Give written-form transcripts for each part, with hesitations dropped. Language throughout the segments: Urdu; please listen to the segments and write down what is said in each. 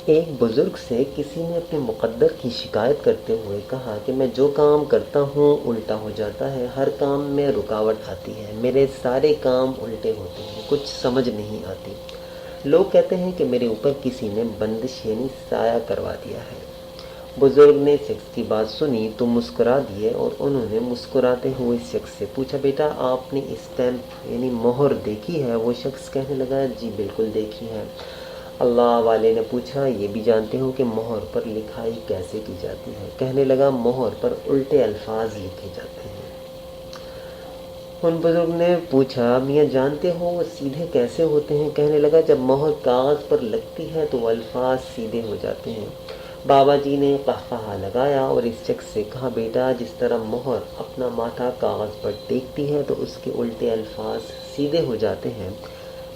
ایک بزرگ سے کسی نے اپنے مقدر کی شکایت کرتے ہوئے کہا کہ میں جو کام کرتا ہوں الٹا ہو جاتا ہے، ہر کام میں رکاوٹ آتی ہے، میرے سارے کام الٹے ہوتے ہیں، کچھ سمجھ نہیں آتی۔ لوگ کہتے ہیں کہ میرے اوپر کسی نے بندش یعنی سایہ کروا دیا ہے۔ بزرگ نے شخص کی بات سنی تو مسکرا دیے اور انہوں نے مسکراتے ہوئے شخص سے پوچھا، بیٹا آپ نے اسٹیمپ یعنی مہر دیکھی ہے؟ وہ شخص کہنے لگا، جی بالکل دیکھی ہے۔ اللہ والے نے پوچھا، یہ بھی جانتے ہو کہ مہر پر لکھائی کیسے کی جاتی ہے؟ کہنے لگا، مہر پر الٹے الفاظ لکھے جاتے ہیں۔ ان بزرگ نے پوچھا، میاں جانتے ہو وہ سیدھے کیسے ہوتے ہیں؟ کہنے لگا، جب مہر کاغذ پر لگتی ہے تو وہ الفاظ سیدھے ہو جاتے ہیں۔ بابا جی نے قہقہا لگایا اور اس شخص سے کہا، بیٹا جس طرح مہر اپنا ماتھا کاغذ پر ٹیکتی ہے تو اس کے الٹے الفاظ سیدھے ہو جاتے ہیں،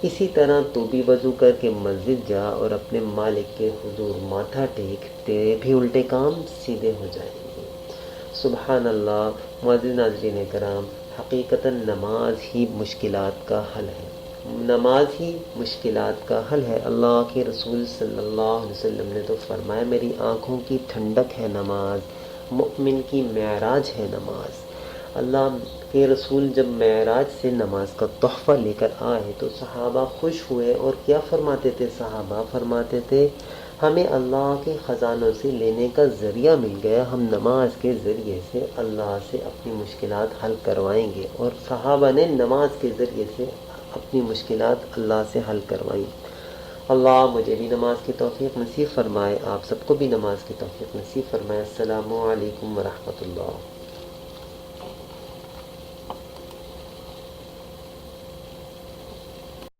اسی طرح تو بھی وضو کر کے مسجد جا اور اپنے مالک کے حضور ماتھا ٹیک، تیرے بھی الٹے کام سیدھے ہو جائیں گے۔ سبحان اللہ۔ معزز ناظرین کرام، حقیقتاً نماز ہی مشکلات کا حل ہے، نماز ہی مشکلات کا حل ہے۔ اللہ کے رسول صلی اللہ علیہ وسلم نے تو فرمایا، میری آنکھوں کی ٹھنڈک ہے نماز، مؤمن کی معراج ہے نماز۔ اللہ کے رسول جب معراج سے نماز کا تحفہ لے کر آئے تو صحابہ خوش ہوئے، اور کیا فرماتے تھے صحابہ؟ فرماتے تھے، ہمیں اللہ کے خزانوں سے لینے کا ذریعہ مل گیا، ہم نماز کے ذریعے سے اللہ سے اپنی مشکلات حل کروائیں گے۔ اور صحابہ نے نماز کے ذریعے سے اپنی مشکلات اللہ سے حل کروائیں۔ اللہ مجھے بھی نماز کی توفیق نصیب فرمائے، آپ سب کو بھی نماز کی توفیق نصیب فرمائے۔ السلام علیکم ورحمۃ اللہ۔